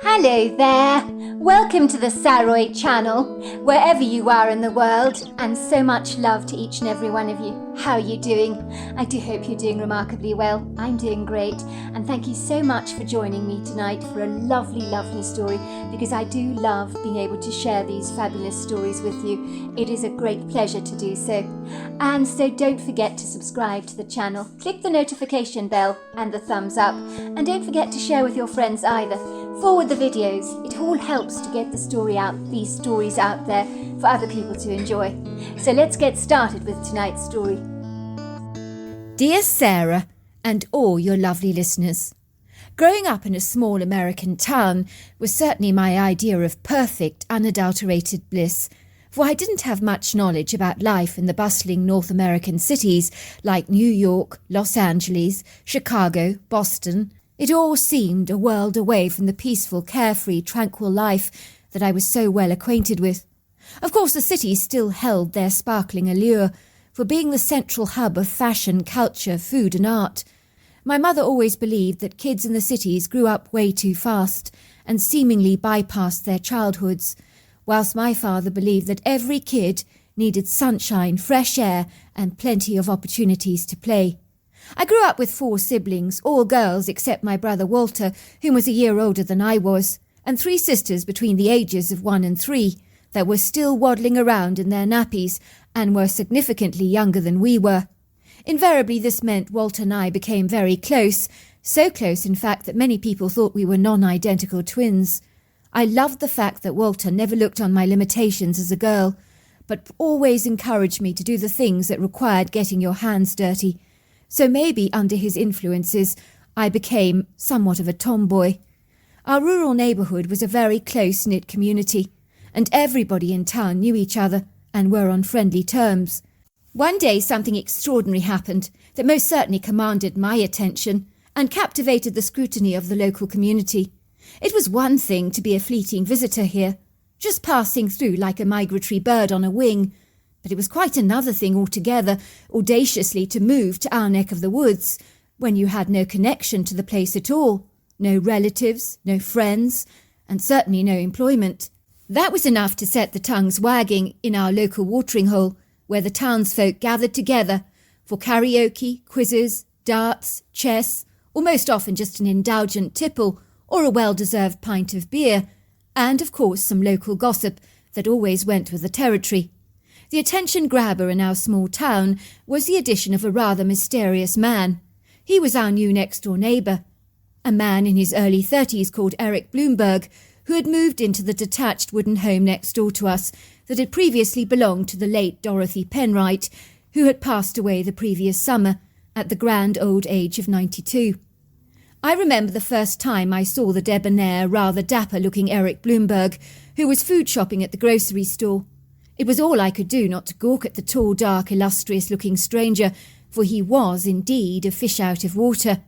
Hello there! Welcome to the Saroy channel, wherever you are in the world, and so much love to each and every one of you. How are you doing? I do hope you're doing remarkably well. I'm doing great, and thank you so much for joining me tonight for a lovely, lovely story, because I do love being able to share these fabulous stories with you. It is a great pleasure to do so. And so don't forget to subscribe to the channel, click the notification bell and the thumbs up, and don't forget to share with your friends either. Forward the videos. It all helps to get these stories out there for other people to enjoy. So let's get started with tonight's story. Dear Sarah and all your lovely listeners, growing up in a small American town was certainly my idea of perfect, unadulterated bliss, for I didn't have much knowledge about life in the bustling North American cities like New York, Los Angeles, Chicago, Boston. It all seemed a world away from the peaceful, carefree, tranquil life that I was so well acquainted with. Of course, the cities still held their sparkling allure, for being the central hub of fashion, culture, food and art. My mother always believed that kids in the cities grew up way too fast and seemingly bypassed their childhoods, whilst my father believed that every kid needed sunshine, fresh air and plenty of opportunities to play. I grew up with 4 siblings, all girls except my brother Walter, who was a year older than I was, and 3 sisters between the ages of 1 and 3 that were still waddling around in their nappies and were significantly younger than we were. Invariably this meant Walter and I became very close, so close in fact that many people thought we were non-identical twins. I loved the fact that Walter never looked on my limitations as a girl, but always encouraged me to do the things that required getting your hands dirty. So maybe under his influences, I became somewhat of a tomboy. Our rural neighbourhood was a very close-knit community, and everybody in town knew each other and were on friendly terms. One day something extraordinary happened that most certainly commanded my attention and captivated the scrutiny of the local community. It was one thing to be a fleeting visitor here, just passing through like a migratory bird on a wing, but it was quite another thing altogether, audaciously to move to our neck of the woods, when you had no connection to the place at all, no relatives, no friends, and certainly no employment. That was enough to set the tongues wagging in our local watering hole, where the townsfolk gathered together for karaoke, quizzes, darts, chess, or most often just an indulgent tipple or a well-deserved pint of beer, and of course some local gossip that always went with the territory. The attention grabber in our small town was the addition of a rather mysterious man. He was our new next-door neighbour, a man in his early 30s called Eric Bloomberg, who had moved into the detached wooden home next door to us that had previously belonged to the late Dorothy Penwright, who had passed away the previous summer at the grand old age of 92. I remember the first time I saw the debonair, rather dapper-looking Eric Bloomberg, who was food shopping at the grocery store. It was all I could do not to gawk at the tall, dark, illustrious-looking stranger, for he was indeed a fish out of water.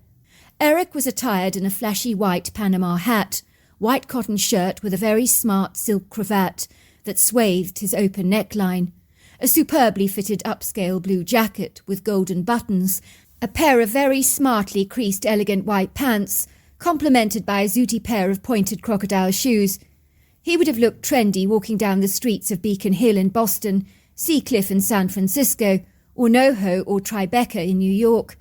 Eric was attired in a flashy white Panama hat, white cotton shirt with a very smart silk cravat that swathed his open neckline, a superbly fitted upscale blue jacket with golden buttons, a pair of very smartly creased elegant white pants, complemented by a zooty pair of pointed crocodile shoes. He would have looked trendy walking down the streets of Beacon Hill in Boston, Seacliff in San Francisco, or NoHo or Tribeca in New York.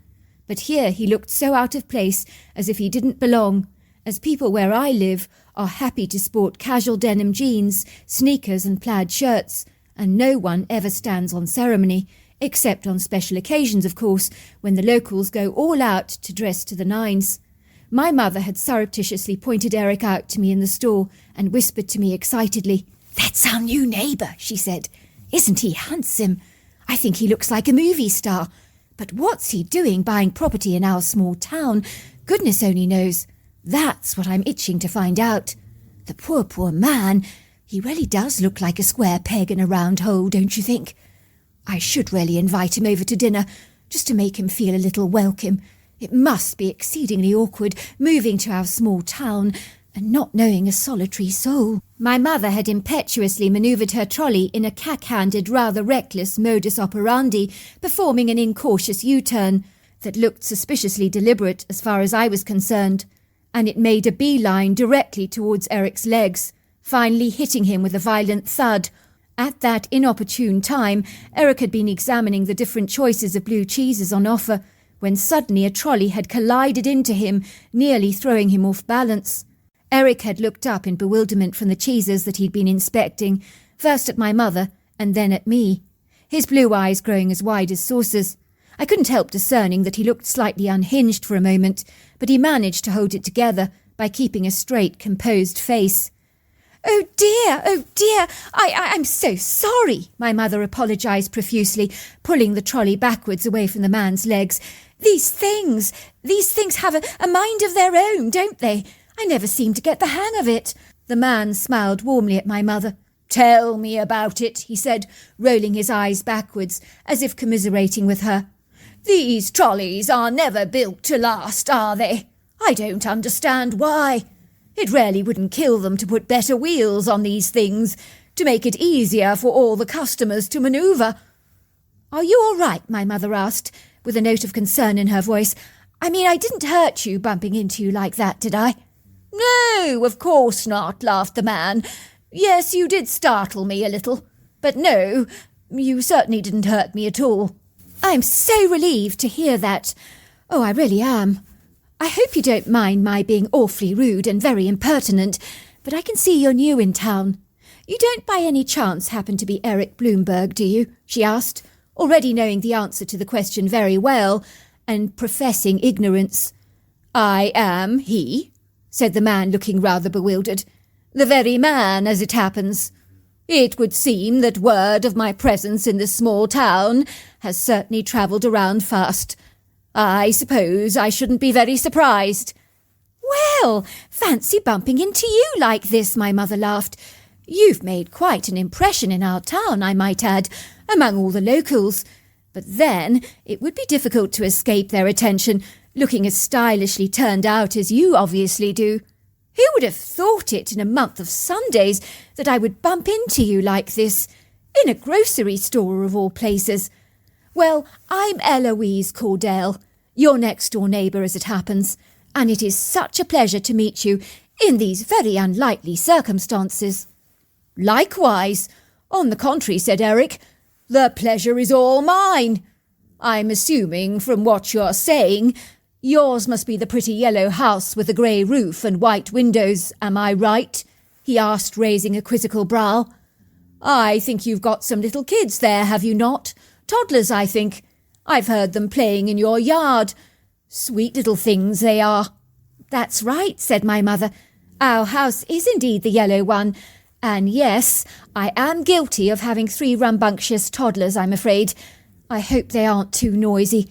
But here he looked so out of place, as if he didn't belong, as people where I live are happy to sport casual denim jeans, sneakers and plaid shirts, and no one ever stands on ceremony, except on special occasions, of course, when the locals go all out to dress to the nines. My mother had surreptitiously pointed Eric out to me in the store and whispered to me excitedly, "That's our new neighbour," she said. "Isn't he handsome? I think he looks like a movie star. But what's he doing buying property in our small town? Goodness only knows. That's what I'm itching to find out. The poor man. He really does look like a square peg in a round hole, don't you think? I should really invite him over to dinner, just to make him feel a little welcome. It must be exceedingly awkward moving to our small town and not knowing a solitary soul." My mother had impetuously manoeuvred her trolley in a cack-handed, rather reckless modus operandi, performing an incautious U-turn that looked suspiciously deliberate as far as I was concerned. and it made a beeline directly towards Eric's legs, finally hitting him with a violent thud. At that inopportune time, Eric had been examining the different choices of blue cheeses on offer, when suddenly a trolley had collided into him, nearly throwing him off balance. Eric had looked up in bewilderment from the cheeses that he'd been inspecting, first at my mother and then at me, his blue eyes growing as wide as saucers. I couldn't help discerning that he looked slightly unhinged for a moment, but he managed to hold it together by keeping a straight, composed face. "Oh dear, I'm so sorry," my mother apologised profusely, pulling the trolley backwards away from the man's legs. These things have a mind of their own, don't they? I never seem to get the hang of it." The man smiled warmly at my mother. "Tell me about it," he said, rolling his eyes backwards, as if commiserating with her. "These trolleys are never built to last, are they? I don't understand why. It really wouldn't kill them to put better wheels on these things, to make it easier for all the customers to manoeuvre." "Are you all right?" my mother asked, with a note of concern in her voice. "I mean, I didn't hurt you bumping into you like that, did I?" "No, of course not," laughed the man. "Yes, you did startle me a little. But no, you certainly didn't hurt me at all." "I'm so relieved to hear that. Oh, I really am. I hope you don't mind my being awfully rude and very impertinent, but I can see you're new in town. You don't by any chance happen to be Eric Bloomberg, do you?" she asked, already knowing the answer to the question very well and professing ignorance. "I am he," said the man, looking rather bewildered. "The very man, as it happens. It would seem that word of my presence in this small town has certainly travelled around fast. I suppose I shouldn't be very surprised." "Well, fancy bumping into you like this," my mother laughed. "You've made quite an impression in our town, I might add, among all the locals. But then it would be difficult to escape their attention, looking as stylishly turned out as you obviously do. Who would have thought it in a month of Sundays that I would bump into you like this, in a grocery store of all places? Well, I'm Eloise Cordell, your next-door neighbour as it happens, and it is such a pleasure to meet you in these very unlikely circumstances." "Likewise. On the contrary," said Eric, "the pleasure is all mine. I'm assuming from what you're saying, yours must be the pretty yellow house with the grey roof and white windows, am I right?" he asked, raising a quizzical brow. "I think you've got some little kids there, have you not? Toddlers, I think. I've heard them playing in your yard. Sweet little things they are." "That's right," said my mother. "Our house is indeed the yellow one. And yes, I am guilty of having 3 rambunctious toddlers, I'm afraid. I hope they aren't too noisy.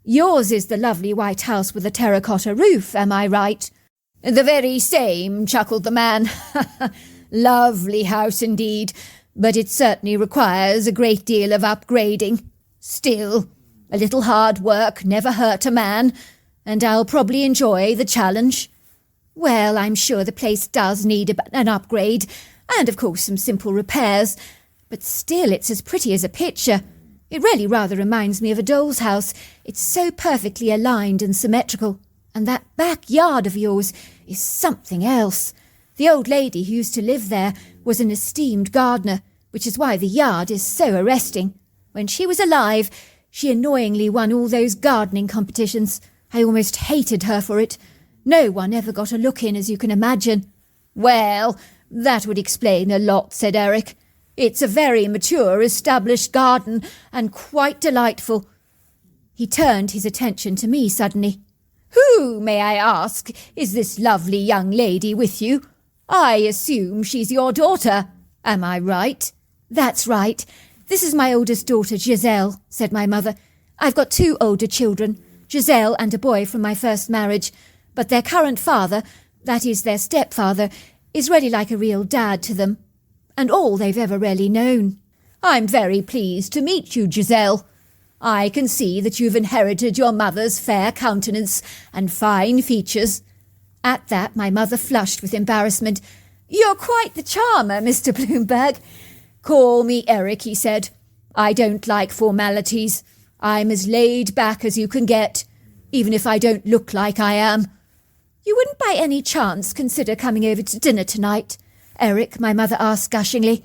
Yours is the lovely white house with the terracotta roof, am I right?" "The very same," chuckled the man. "Lovely house indeed, but it certainly requires a great deal of upgrading. Still, a little hard work never hurt a man, and I'll probably enjoy the challenge." "Well, I'm sure the place does need an upgrade, and of course some simple repairs, but still it's as pretty as a picture. It really rather reminds me of a doll's house. It's so perfectly aligned and symmetrical, and that backyard of yours is something else. The old lady who used to live there was an esteemed gardener, which is why the yard is so arresting. When she was alive, she annoyingly won all those gardening competitions. I almost hated her for it. No one ever got a look in, as you can imagine." "Well, that would explain a lot," said Eric. "It's a very mature, established garden, and quite delightful." He turned his attention to me suddenly. "Who, may I ask, is this lovely young lady with you? I assume she's your daughter. Am I right?" "That's right. This is my oldest daughter, Giselle," said my mother. "I've got 2 older children, Giselle and a boy from my first marriage, but their current father, that is their stepfather, is really like a real dad to them, and all they've ever really known." "I'm very pleased to meet you, Giselle. I can see that you've inherited your mother's fair countenance and fine features." At that, my mother flushed with embarrassment. "You're quite the charmer, Mr. Bloomberg." "Call me Eric," he said. "I don't like formalities. I'm as laid back as you can get, even if I don't look like I am." You wouldn't by any chance consider coming over to dinner tonight? Eric, my mother asked gushingly.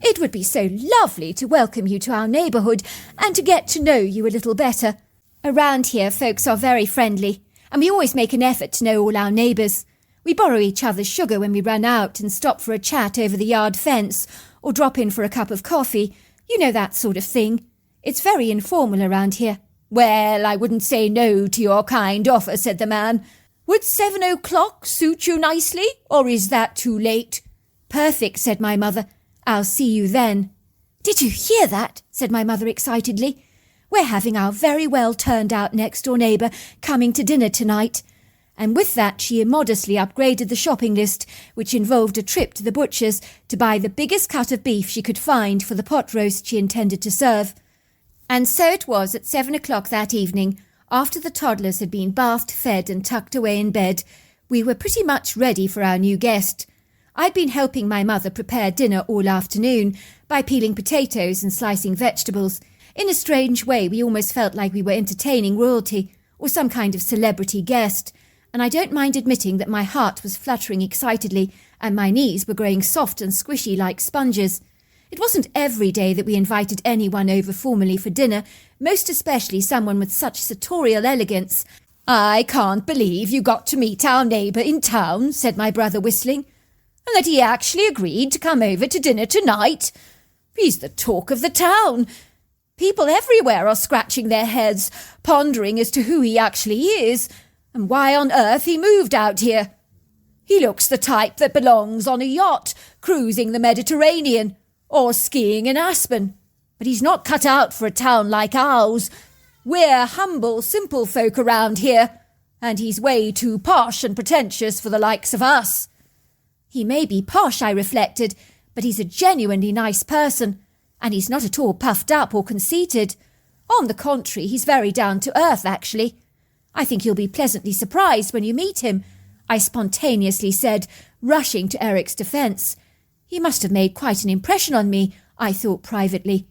It would be so lovely to welcome you to our neighbourhood and to get to know you a little better. Around here, folks are very friendly, and we always make an effort to know all our neighbours. We borrow each other's sugar when we run out and stop for a chat over the yard fence or drop in for a cup of coffee. You know, that sort of thing. It's very informal around here. Well, I wouldn't say no to your kind offer, said the man. Would 7 o'clock suit you nicely, or is that too late? Perfect, said my mother. I'll see you then. Did you hear that? Said my mother excitedly. We're having our very well turned out next door neighbour coming to dinner tonight. And with that she immodestly upgraded the shopping list, which involved a trip to the butcher's to buy the biggest cut of beef she could find for the pot roast she intended to serve. And so it was at 7 o'clock that evening, after the toddlers had been bathed, fed and tucked away in bed, we were pretty much ready for our new guest. I'd been helping my mother prepare dinner all afternoon by peeling potatoes and slicing vegetables. In a strange way, we almost felt like we were entertaining royalty or some kind of celebrity guest, and I don't mind admitting that my heart was fluttering excitedly and my knees were growing soft and squishy like sponges. It wasn't every day that we invited anyone over formally for dinner, most especially someone with such sartorial elegance. I can't believe you got to meet our neighbour in town, said my brother, whistling, and that he actually agreed to come over to dinner tonight. He's the talk of the town. People everywhere are scratching their heads, pondering as to who he actually is, and why on earth he moved out here. He looks the type that belongs on a yacht, cruising the Mediterranean, or skiing in Aspen. But he's not cut out for a town like ours. We're humble, simple folk around here, and he's way too posh and pretentious for the likes of us. He may be posh, I reflected, but he's a genuinely nice person, and he's not at all puffed up or conceited. On the contrary, he's very down to earth, actually. I think you'll be pleasantly surprised when you meet him, I spontaneously said, rushing to Eric's defence. He must have made quite an impression on me, I thought privately.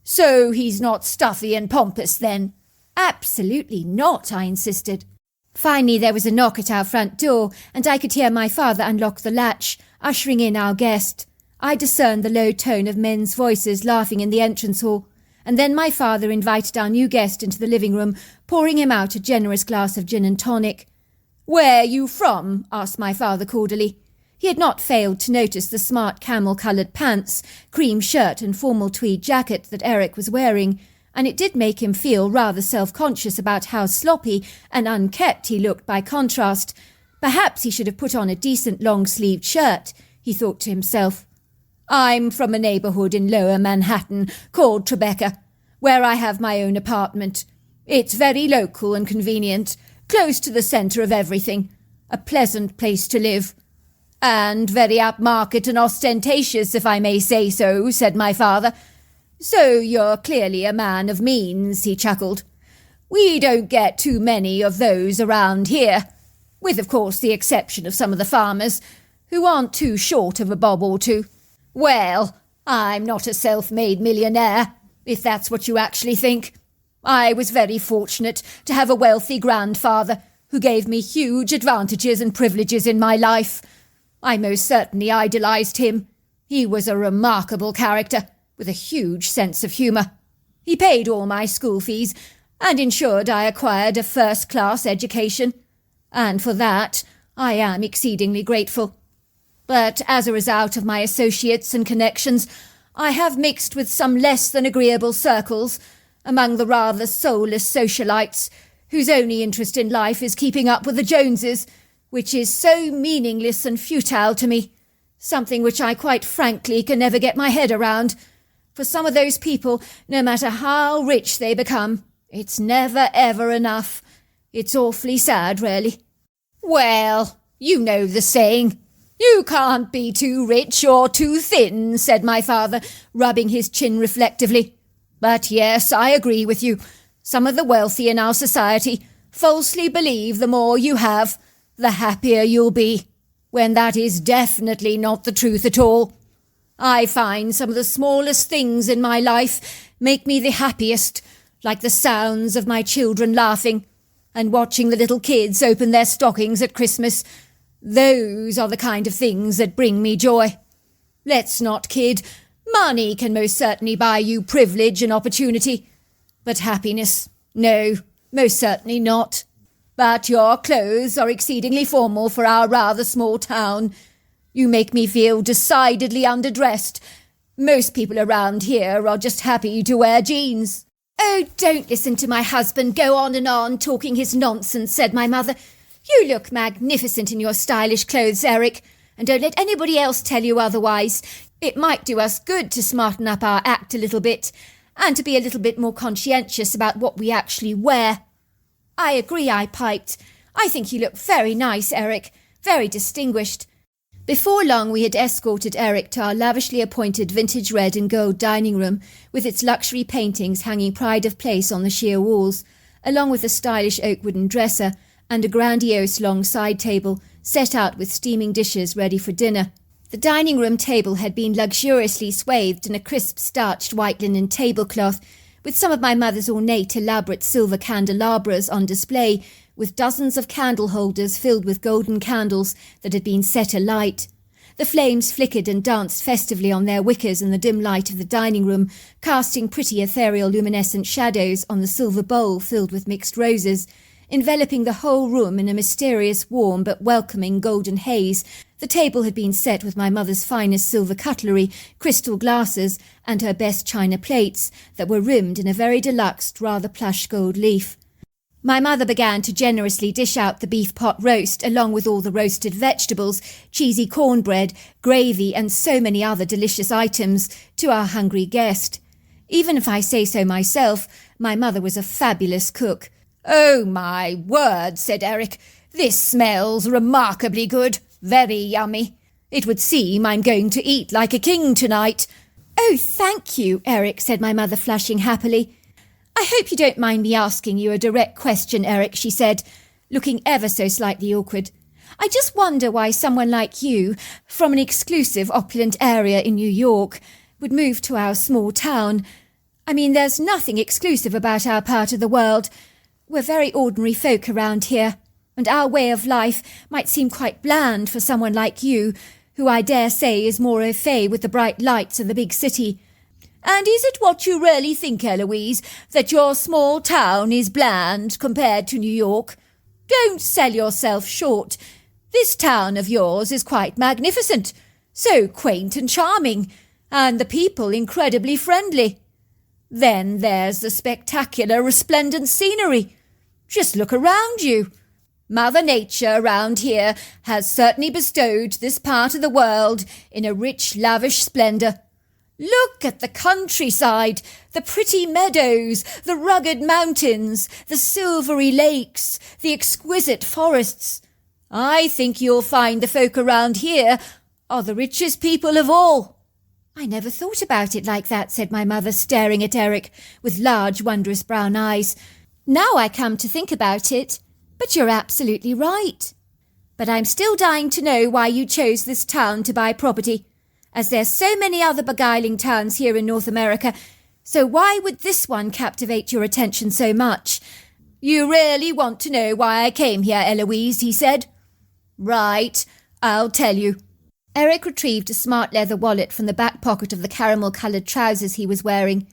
So he's not stuffy and pompous, then? Absolutely not, I insisted. Finally there was a knock at our front door, and I could hear my father unlock the latch, ushering in our guest. I discerned the low tone of men's voices laughing in the entrance hall, and then my father invited our new guest into the living room, pouring him out a generous glass of gin and tonic. "Where you from?" asked my father cordially. He had not failed to notice the smart camel-coloured pants, cream shirt and formal tweed jacket that Eric was wearing, and it did make him feel rather self-conscious about how sloppy and unkempt he looked by contrast. Perhaps he should have put on a decent long-sleeved shirt, he thought to himself. "I'm from a neighbourhood in Lower Manhattan called Tribeca, where I have my own apartment. It's very local and convenient, close to the centre of everything. A pleasant place to live. And very upmarket and ostentatious, if I may say so," said my father. "So you're clearly a man of means," he chuckled. "We don't get too many of those around here, with of course the exception of some of the farmers, who aren't too short of a bob or two. Well, I'm not a self-made millionaire, if that's what you actually think. I was very fortunate to have a wealthy grandfather who gave me huge advantages and privileges in my life. I most certainly idolised him. He was a remarkable character, with a huge sense of humour. He paid all my school fees, and ensured I acquired a first-class education, and for that I am exceedingly grateful. But as a result of my associates and connections, I have mixed with some less than agreeable circles, among the rather soulless socialites, whose only interest in life is keeping up with the Joneses, which is so meaningless and futile to me, something which I quite frankly can never get my head around. For some of those people, no matter how rich they become, it's never ever enough. It's awfully sad, really." "Well, you know the saying, you can't be too rich or too thin," said my father, rubbing his chin reflectively. "But yes, I agree with you. Some of the wealthy in our society falsely believe the more you have, the happier you'll be, when that is definitely not the truth at all. I find some of the smallest things in my life make me the happiest, like the sounds of my children laughing, and watching the little kids open their stockings at Christmas. Those are the kind of things that bring me joy. Let's not kid. Money can most certainly buy you privilege and opportunity. But happiness, no, most certainly not. But your clothes are exceedingly formal for our rather small town. You make me feel decidedly underdressed. Most people around here are just happy to wear jeans. Oh, don't listen to my husband go on and on talking his nonsense, said my mother. You look magnificent in your stylish clothes, Eric, and don't let anybody else tell you otherwise. It might do us good to smarten up our act a little bit, and to be a little bit more conscientious about what we actually wear. I agree, I piped. I think you look very nice, Eric, very distinguished. Before long we had escorted Eric to our lavishly appointed vintage red and gold dining room, with its luxury paintings hanging pride of place on the sheer walls, along with a stylish oak wooden dresser and a grandiose long side table set out with steaming dishes ready for dinner. The dining room table had been luxuriously swathed in a crisp starched white linen tablecloth, with some of my mother's ornate elaborate silver candelabras on display, with dozens of candle holders filled with golden candles that had been set alight. The flames flickered and danced festively on their wickers in the dim light of the dining room, casting pretty ethereal luminescent shadows on the silver bowl filled with mixed roses, enveloping the whole room in a mysterious, warm but welcoming golden haze. The table had been set with my mother's finest silver cutlery, crystal glasses, and her best china plates that were rimmed in a very deluxe, rather plush gold leaf. My mother began to generously dish out the beef pot roast, along with all the roasted vegetables, cheesy cornbread, gravy, and so many other delicious items, to our hungry guest. Even if I say so myself, my mother was a fabulous cook. "Oh, my word," said Eric. "This smells remarkably good. Very yummy. It would seem I'm going to eat like a king tonight." "Oh, thank you, Eric," said my mother, flushing happily. "I hope you don't mind me asking you a direct question, Eric," she said, looking ever so slightly awkward. "I just wonder why someone like you, from an exclusive, opulent area in New York, would move to our small town. I mean, there's nothing exclusive about our part of the world. We're very ordinary folk around here, and our way of life might seem quite bland for someone like you, who I dare say is more au fait with the bright lights of the big city." "And is it what you really think, Eloise, that your small town is bland compared to New York? Don't sell yourself short. This town of yours is quite magnificent, so quaint and charming, and the people incredibly friendly. Then there's the spectacular, resplendent scenery. Just look around you. Mother Nature around here has certainly bestowed this part of the world in a rich, lavish splendour. Look at the countryside, the pretty meadows, the rugged mountains, the silvery lakes, the exquisite forests. I think you'll find the folk around here are the richest people of all." "I never thought about it like that," said my mother, staring at Eric with large, wondrous brown eyes. "Now I come to think about it, but you're absolutely right. But I'm still dying to know why you chose this town to buy property, as there's so many other beguiling towns here in North America, so why would this one captivate your attention so much?" "You really want to know why I came here, Eloise," he said. "Right, I'll tell you." Eric retrieved a smart leather wallet from the back pocket of the caramel-coloured trousers he was wearing.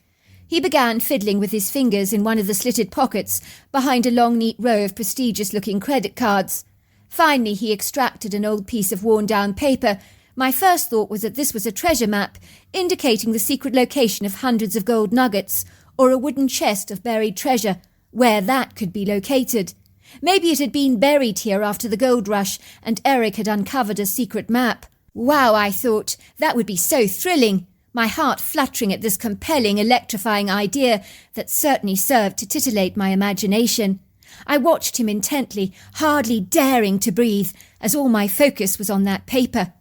He began fiddling with his fingers in one of the slitted pockets behind a long, neat row of prestigious-looking credit cards. Finally, he extracted an old piece of worn-down paper. My first thought was that this was a treasure map, indicating the secret location of hundreds of gold nuggets, or a wooden chest of buried treasure, where that could be located. Maybe it had been buried here after the gold rush, and Eric had uncovered a secret map. Wow, I thought, that would be so thrilling, my heart fluttering at this compelling, electrifying idea that certainly served to titillate my imagination. I watched him intently, hardly daring to breathe, as all my focus was on that paper.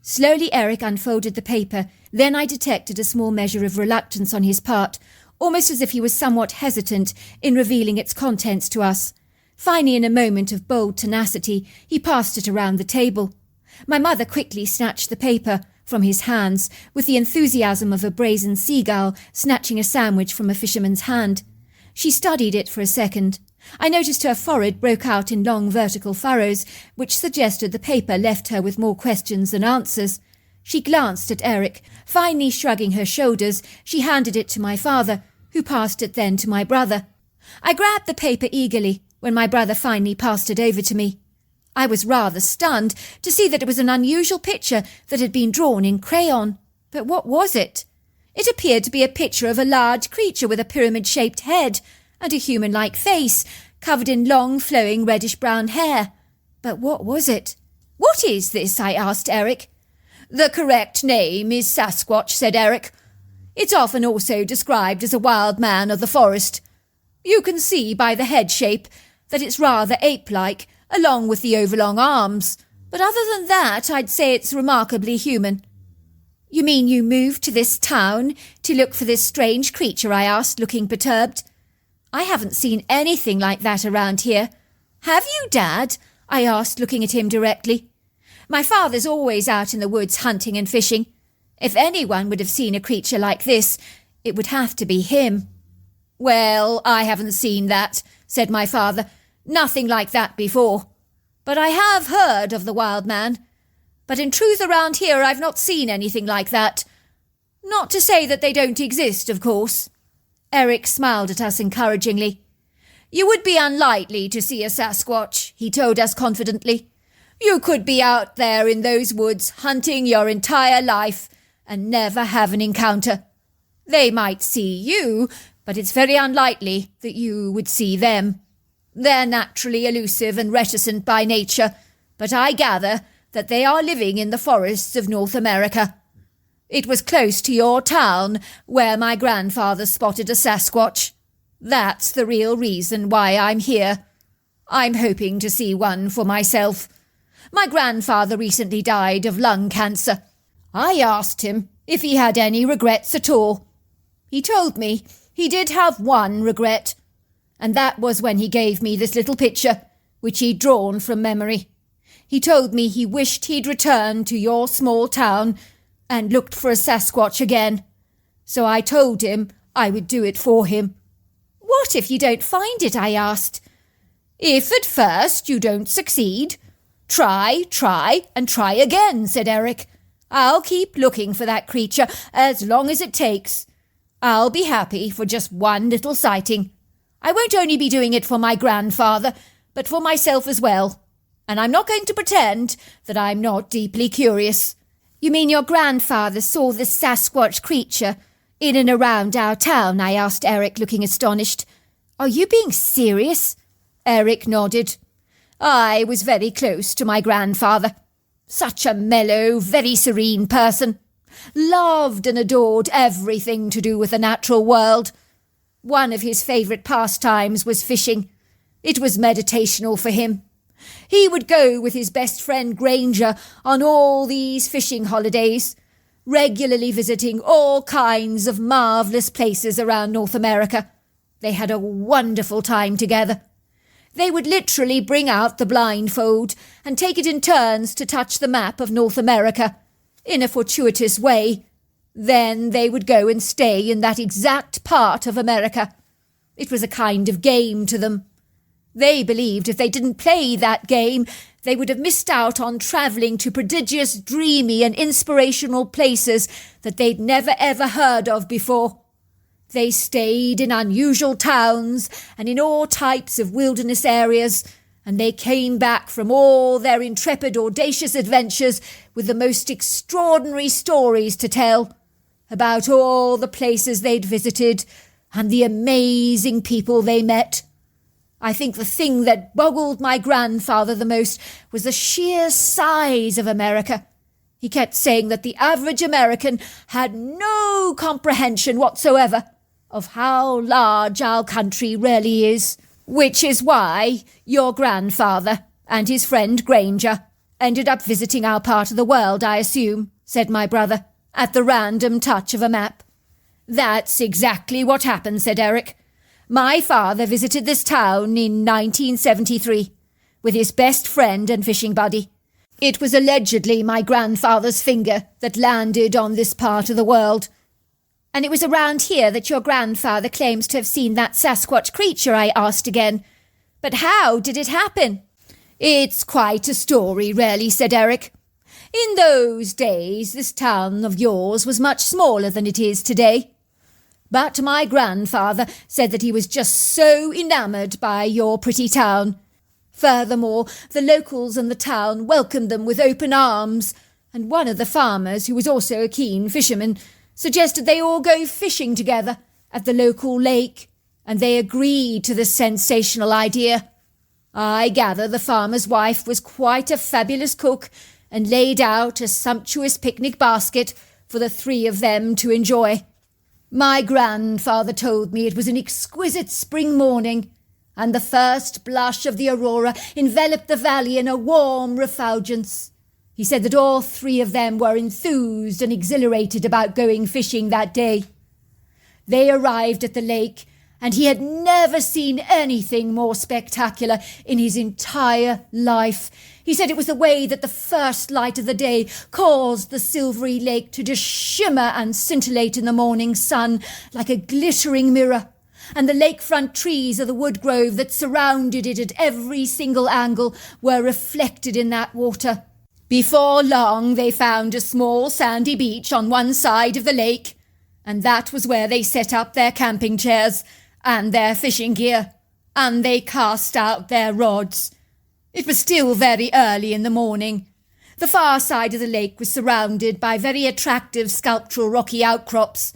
Slowly Eric unfolded the paper, then I detected a small measure of reluctance on his part, almost as if he was somewhat hesitant in revealing its contents to us. Finally, in a moment of bold tenacity, he passed it around the table. My mother quickly snatched the paper from his hands, with the enthusiasm of a brazen seagull snatching a sandwich from a fisherman's hand. She studied it for a second, I noticed her forehead broke out in long vertical furrows, which suggested the paper left her with more questions than answers. She glanced at Eric. Finally shrugging her shoulders, she handed it to my father, who passed it then to my brother. I grabbed the paper eagerly when my brother finally passed it over to me. I was rather stunned to see that it was an unusual picture that had been drawn in crayon. But what was it? It appeared to be a picture of a large creature with a pyramid-shaped head and a human-like face, covered in long, flowing, reddish-brown hair. But what was it? "What is this?" I asked Eric. "The correct name is Sasquatch," said Eric. "It's often also described as a wild man of the forest. You can see by the head shape that it's rather ape-like, along with the overlong arms. But other than that, I'd say it's remarkably human." "You mean you moved to this town to look for this strange creature?" I asked, looking perturbed. "I haven't seen anything like that around here." "Have you, Dad?" I asked, looking at him directly. "My father's always out in the woods hunting and fishing. If anyone would have seen a creature like this, it would have to be him." "Well, I haven't seen that," said my father. "Nothing like that before. But I have heard of the wild man. But in truth around here I've not seen anything like that. Not to say that they don't exist, of course." Eric smiled at us encouragingly. "You would be unlikely to see a Sasquatch," he told us confidently. "You could be out there in those woods hunting your entire life and never have an encounter. They might see you, but it's very unlikely that you would see them. They're naturally elusive and reticent by nature, but I gather that they are living in the forests of North America. It was close to your town where my grandfather spotted a Sasquatch. That's the real reason why I'm here. I'm hoping to see one for myself. My grandfather recently died of lung cancer. I asked him if he had any regrets at all. He told me he did have one regret, and that was when he gave me this little picture, which he'd drawn from memory. He told me he wished he'd returned to your small town and looked for a Sasquatch again. So I told him I would do it for him." "What if you don't find it?" I asked. "If at first you don't succeed, try, and try again," said Eric. "I'll keep looking for that creature as long as it takes. I'll be happy for just one little sighting. I won't only be doing it for my grandfather, but for myself as well. And I'm not going to pretend that I'm not deeply curious." "You mean your grandfather saw this Sasquatch creature in and around our town?" I asked Eric, looking astonished. "Are you being serious?" Eric nodded. "I was very close to my grandfather. Such a mellow, very serene person. Loved and adored everything to do with the natural world. One of his favourite pastimes was fishing. It was meditational for him. He would go with his best friend Granger on all these fishing holidays, regularly visiting all kinds of marvellous places around North America. They had a wonderful time together. They would literally bring out the blindfold and take it in turns to touch the map of North America in a fortuitous way. Then they would go and stay in that exact part of America. It was a kind of game to them. They believed if they didn't play that game, they would have missed out on travelling to prodigious, dreamy and inspirational places that they'd never ever heard of before. They stayed in unusual towns and in all types of wilderness areas, and they came back from all their intrepid, audacious adventures with the most extraordinary stories to tell about all the places they'd visited and the amazing people they met. I think the thing that boggled my grandfather the most was the sheer size of America. He kept saying that the average American had no comprehension whatsoever of how large our country really is, which is why your grandfather and his friend Granger ended up visiting our part of the world, I assume," said my brother, at the random touch of a map. "That's exactly what happened," said Eric. "My father visited this town in 1973 with his best friend and fishing buddy. It was allegedly my grandfather's finger that landed on this part of the world." "And it was around here that your grandfather claims to have seen that Sasquatch creature?" I asked again. But how did it happen?" "It's quite a story, really," said Eric. "In those days, this town of yours was much smaller than it is today. But my grandfather said that he was just so enamoured by your pretty town. Furthermore, the locals in the town welcomed them with open arms, and one of the farmers, who was also a keen fisherman, suggested they all go fishing together at the local lake, and they agreed to the sensational idea. I gather the farmer's wife was quite a fabulous cook and laid out a sumptuous picnic basket for the three of them to enjoy. My grandfather told me it was an exquisite spring morning, and the first blush of the aurora enveloped the valley in a warm refulgence. He said that all three of them were enthused and exhilarated about going fishing that day. They arrived at the lake, and he had never seen anything more spectacular in his entire life. He said it was the way that the first light of the day caused the silvery lake to just shimmer and scintillate in the morning sun like a glittering mirror, and the lakefront trees of the wood grove that surrounded it at every single angle were reflected in that water. Before long they found a small sandy beach on one side of the lake, and that was where they set up their camping chairs and their fishing gear, and they cast out their rods. It was still very early in the morning. The far side of the lake was surrounded by very attractive sculptural rocky outcrops.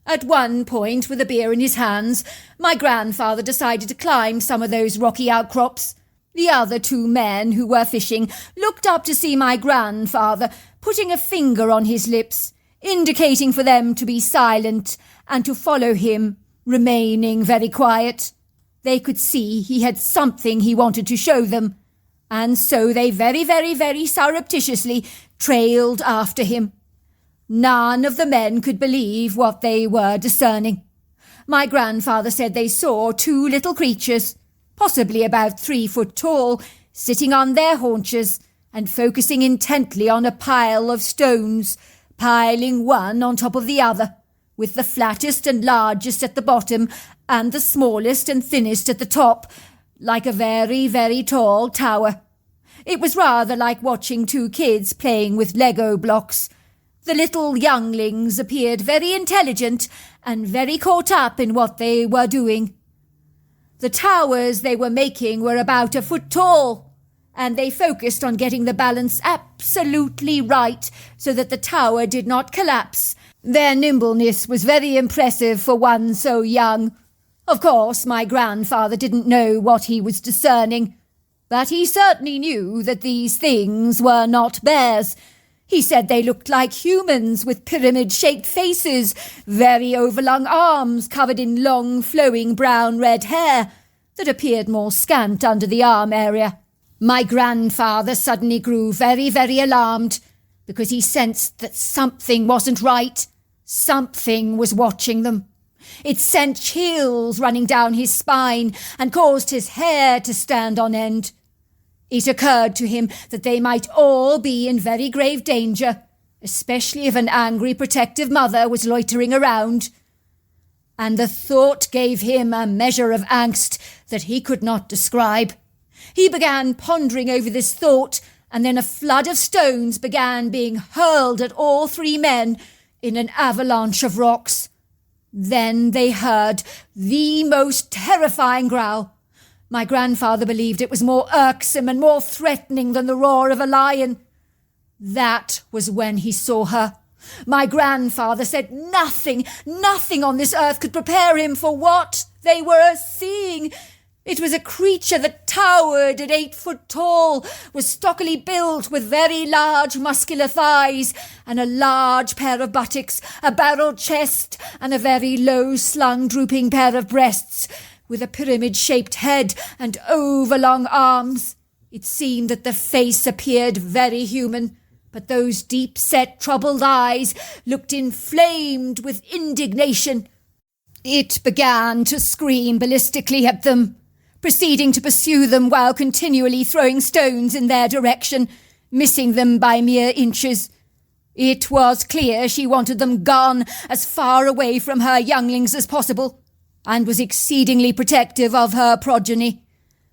At one point, with a beer in his hands, my grandfather decided to climb some of those rocky outcrops. The other two men who were fishing looked up to see my grandfather putting a finger on his lips, indicating for them to be silent and to follow him, remaining very quiet. They could see he had something he wanted to show them, and so they very surreptitiously trailed after him. None of the men could believe what they were discerning. My grandfather said they saw two little creatures, possibly about 3 foot tall, sitting on their haunches and focusing intently on a pile of stones, piling one on top of the other, with the flattest and largest at the bottom and the smallest and thinnest at the top, like a very tall tower. It was rather like watching two kids playing with Lego blocks. The little younglings appeared very intelligent and very caught up in what they were doing. The towers they were making were about 1 foot tall, and they focused on getting the balance absolutely right so that the tower did not collapse. Their nimbleness was very impressive for one so young. Of course, my grandfather didn't know what he was discerning, but he certainly knew that these things were not bears. He said they looked like humans with pyramid-shaped faces, very overlong arms covered in long flowing brown-red hair that appeared more scant under the arm area. My grandfather suddenly grew very alarmed because he sensed that something wasn't right. Something was watching them. It sent chills running down his spine and caused his hair to stand on end. It occurred to him that they might all be in very grave danger, especially if an angry protective mother was loitering around. And the thought gave him a measure of angst that he could not describe. He began pondering over this thought, and then a flood of stones began being hurled at all three men in an avalanche of rocks. Then they heard the most terrifying growl. My grandfather believed it was more irksome and more threatening than the roar of a lion. That was when he saw her. My grandfather said nothing on this earth could prepare him for what they were seeing. It was a creature that towered at 8 foot tall, was stockily built with very large muscular thighs and a large pair of buttocks, a barrel chest and a very low-slung drooping pair of breasts, with a pyramid-shaped head and overlong arms. It seemed that the face appeared very human, but those deep-set, troubled eyes looked inflamed with indignation. It began to scream ballistically at them, proceeding to pursue them while continually throwing stones in their direction, missing them by mere inches. It was clear she wanted them gone as far away from her younglings as possible, and was exceedingly protective of her progeny.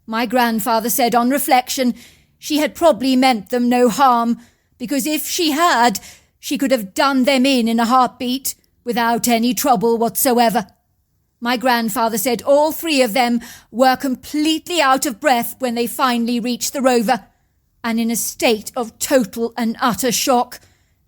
My grandfather said on reflection she had probably meant them no harm, because if she had, she could have done them in a heartbeat, without any trouble whatsoever. My grandfather said all three of them were completely out of breath when they finally reached the rover, and in a state of total and utter shock.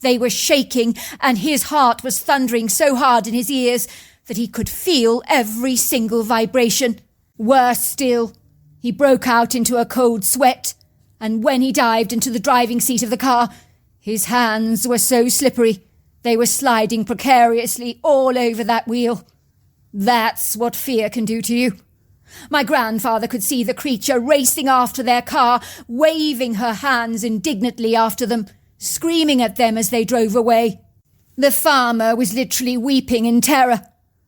They were shaking, and his heart was thundering so hard in his ears that he could feel every single vibration. Worse still, he broke out into a cold sweat, and when he dived into the driving seat of the car, his hands were so slippery they were sliding precariously all over that wheel. That's what fear can do to you. My grandfather could see the creature racing after their car, waving her hands indignantly after them, screaming at them as they drove away. The farmer was literally weeping in terror,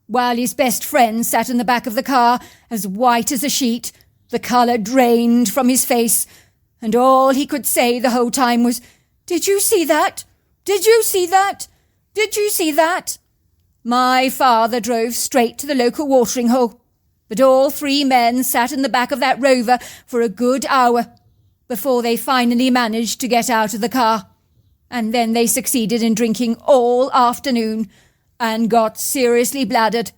while his best friend sat in the back of the car, as white as a sheet, the colour drained from his face, and all he could say the whole time was, "Did you see that? Did you see that? Did you see that?" My father drove straight to the local watering hole, but all three men sat in the back of that rover for a good hour before they finally managed to get out of the car. And then they succeeded in drinking all afternoon and got seriously bladdered,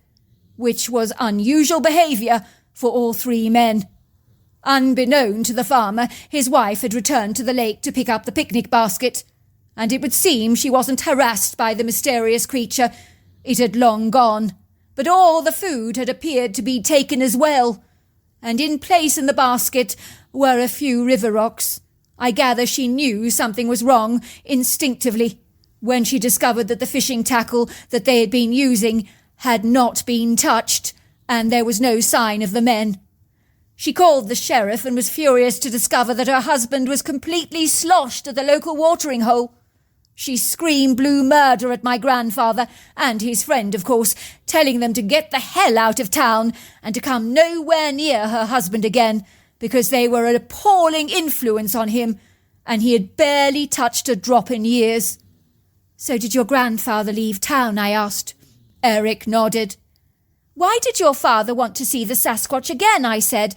which was unusual behaviour for all three men. Unbeknown to the farmer, his wife had returned to the lake to pick up the picnic basket, and it would seem she wasn't harassed by the mysterious creature. It had long gone, but all the food had appeared to be taken as well, and in place in the basket were a few river rocks. I gather she knew something was wrong instinctively when she discovered that the fishing tackle that they had been using had not been touched, and there was no sign of the men. She called the sheriff and was furious to discover that her husband was completely sloshed at the local watering hole. She screamed blue murder at my grandfather and his friend, of course, telling them to get the hell out of town and to come nowhere near her husband again, because they were an appalling influence on him, and he had barely touched a drop in years. "So did your grandfather leave town?" I asked. Eric nodded. "Why did your father want to see the Sasquatch again?" I said.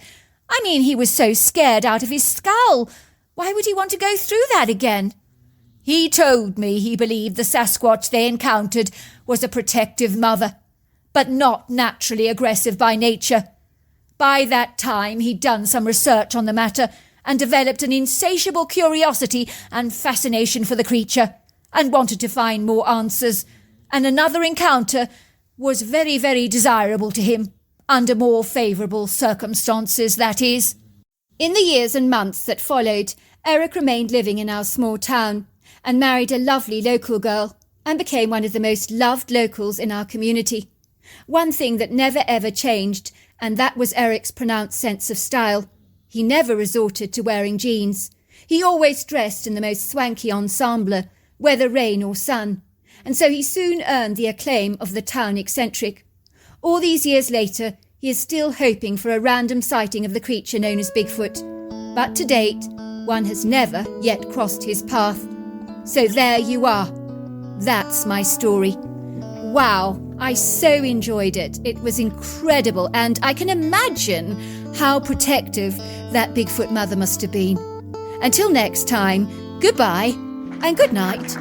"I mean, he was so scared out of his skull. Why would he want to go through that again?" "He told me he believed the Sasquatch they encountered was a protective mother, but not naturally aggressive by nature. By that time he'd done some research on the matter and developed an insatiable curiosity and fascination for the creature, and wanted to find more answers, and another encounter was very, very desirable to him, under more favourable circumstances, that is." In the years and months that followed, Eric remained living in our small town and married a lovely local girl and became one of the most loved locals in our community. One thing that never ever changed, and that was Eric's pronounced sense of style. He never resorted to wearing jeans. He always dressed in the most swanky ensemble, whether rain or sun, and so he soon earned the acclaim of the town eccentric. All these years later, he is still hoping for a random sighting of the creature known as Bigfoot, but to date, one has never yet crossed his path. So there you are. That's my story. Wow, I so enjoyed it. It was incredible, and I can imagine how protective that Bigfoot mother must have been. Until next time, goodbye and good night.